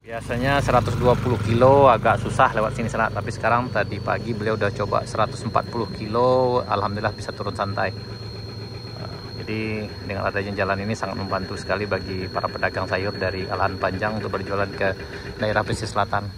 Biasanya 120 kilo agak susah lewat sini sana, tapi sekarang tadi pagi beliau udah coba 140 kilo, alhamdulillah bisa turun santai. Jadi dengan adanya jalan ini sangat membantu sekali bagi para pedagang sayur dari Alahan Panjang untuk berjualan ke daerah pesisir selatan.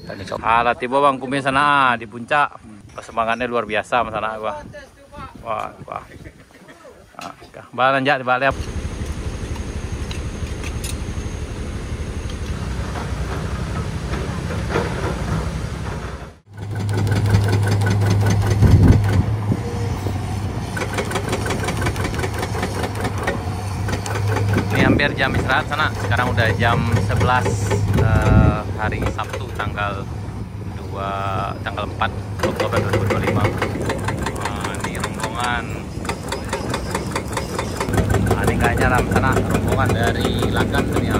Dan ala tiba Bang Kumi sana di puncak, semangatnya luar biasa mas anak gua. Wah. Balanjak di balik. Hampir jam istirahat sana. Sekarang udah jam 11 hari Sabtu tanggal 4 Oktober 2025. Ini rombongan. Ini kayaknya sana rombongan dari Lagan tuh ya.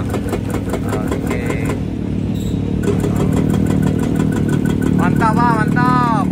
Oke. Mantap Pak, mantap.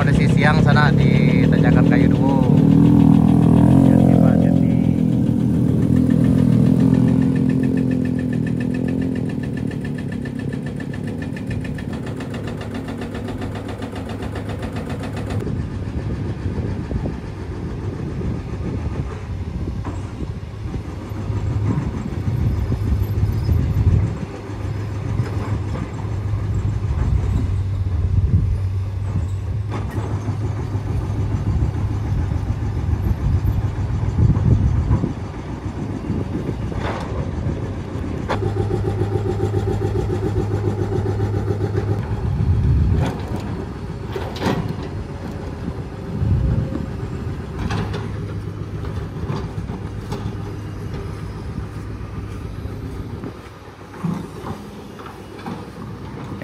Kondisi siang sana di Tanjakan Kayu Duo.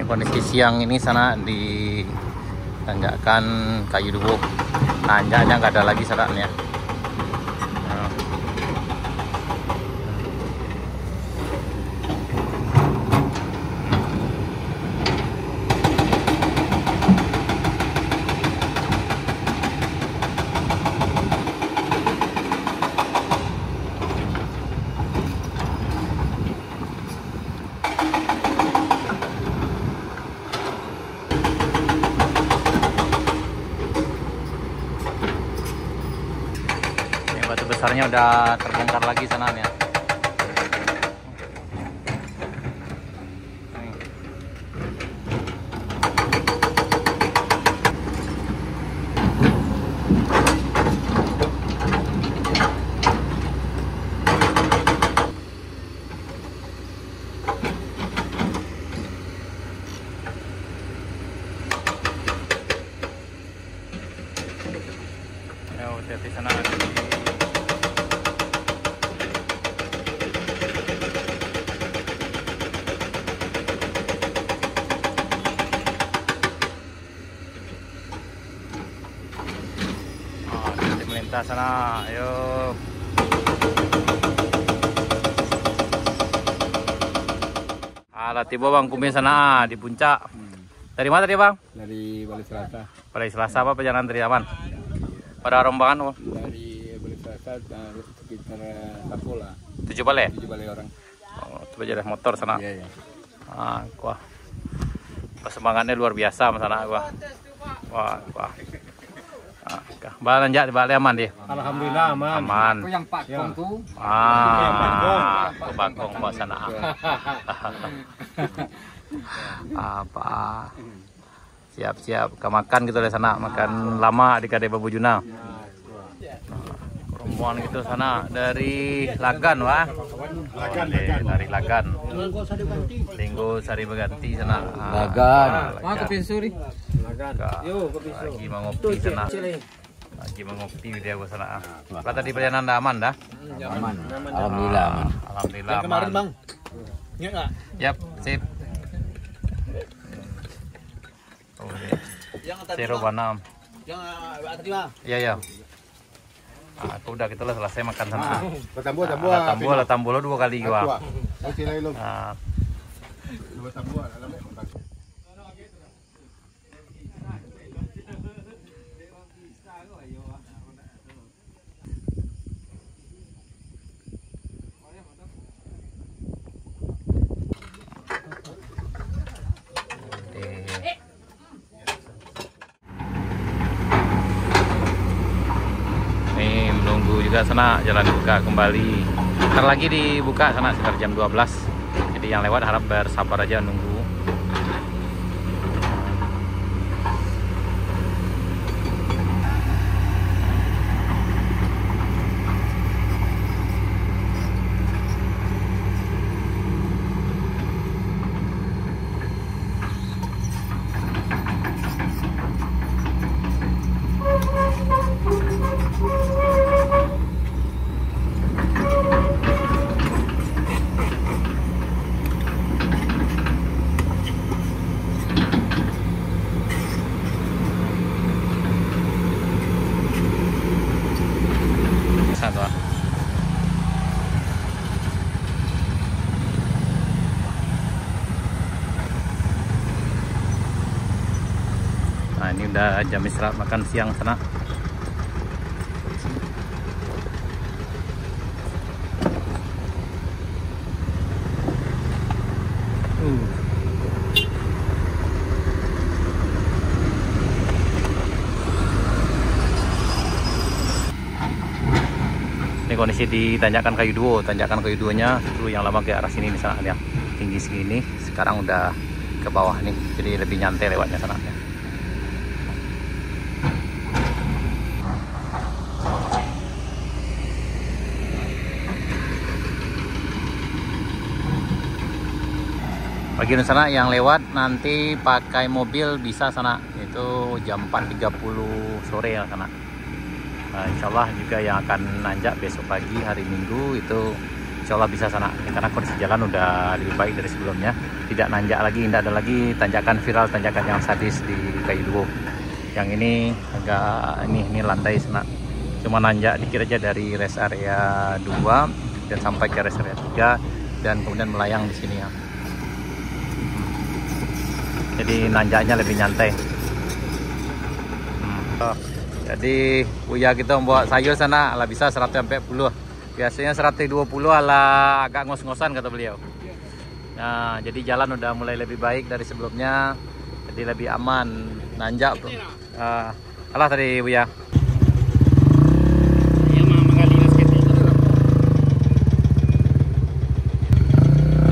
Kondisi siang ini sana di Tanjakan Kayu Duo. Nanjaknya nggak ada lagi seratnya. Batu besarnya udah terbongkar lagi sana ya. Hati sana. Melintas sana, ayo. Ala tiba Bang Kumi sana di puncak. Dari mana tadi Bang? Dari Balai Selasa. Balai Selasa apa perjalanan dari aman? Pada rombongan Dari Balai Selasa sekitar Sapola. 7 balai? 7 balai orang. Oh, itu aja motor sana. Iya. Wah. Semangatnya luar biasa mas anak gua. Wah. Balanjak di balik aman dia. Alhamdulillah aman. Aman. Itu yang Pakong tuh. Pakong buat sana. Apa? Siap-siap ke makan gitu dari sana, makan lama di Kadai Babujuna. rombongan gitu sana dari Lagan, Wah. Dari Lagan. Linggo Sari Beganti sana. Lagan. Lagi mau ngopi sana. Lagi mau ngopi dia gua sana. Kata di perjalanan aman dah. Aman. Alhamdulillah aman. Alhamdulillah aman. Kemarin bang, ingat nggak? Yap, sip. Zero Banam. Yang tadi bang. Iya ya. Aku udah gitu lah selesai makan sana. Tambua. Tambua 2 kali gua. Nih menunggu juga sana jalan buka kembali. Ntar lagi dibuka sana sekitar jam 12. Jadi yang lewat harap bersabar aja nunggu. Satu. Nah ini udah jam istirahat makan siang sana. Ini kondisi di tanjakan kayu duo. Tanjakan kayu duonya dulu yang lama ke arah sini di sana ya. Tinggi segini, sekarang udah ke bawah nih. Jadi lebih nyantai lewatnya sana ya. Bagi sana yang lewat nanti pakai mobil bisa sana. Itu jam 4.30 sore ya sana. Nah, insya Allah juga yang akan nanjak besok pagi hari Minggu itu insya Allah bisa sana karena kondisi jalan udah lebih baik dari sebelumnya, tidak nanjak lagi, tidak ada lagi tanjakan viral, tanjakan yang sadis di kayu duo. Yang ini agak ini lantai sana cuma nanjak dikit aja dari rest area 2 dan sampai ke rest area 3 dan kemudian melayang di sini ya. Jadi nanjaknya lebih nyantai. Jadi Buya kita membawa sayur sana ala bisa 140. Biasanya 120 ala agak ngos-ngosan kata beliau. Nah, jadi jalan udah mulai lebih baik dari sebelumnya. Jadi lebih aman nanjak tuh. Alah tadi Buya.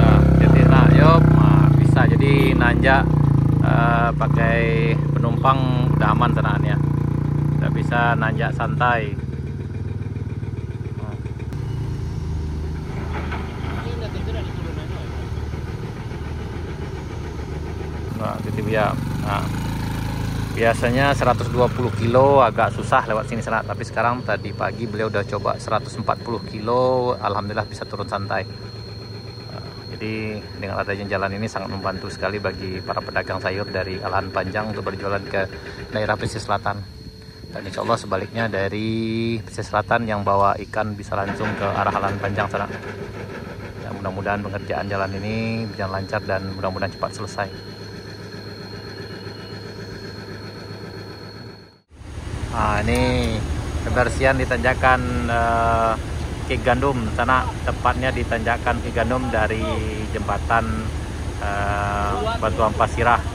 Nah, jadi yuk bisa jadi nanjak pakai penumpang udah aman senaannya. Bisa nanjak santai. Nah, gitu ya. Nah, biasanya 120 kilo agak susah lewat sini sana, tapi sekarang tadi pagi beliau udah coba 140 kilo, alhamdulillah bisa turun santai. Jadi dengan adanya jalan ini sangat membantu sekali bagi para pedagang sayur dari Alahan Panjang untuk berjualan ke daerah pesisir selatan. Dan insya Allah sebaliknya dari pesisir selatan yang bawa ikan bisa langsung ke arah Alahan Panjang sana. Ya, mudah-mudahan pengerjaan jalan ini berjalan lancar dan mudah-mudahan cepat selesai. Nah, ini kebersihan di tanjakan Ki Gandum sana, tepatnya di tanjakan Ki Gandum dari jembatan Batu Ampasirah.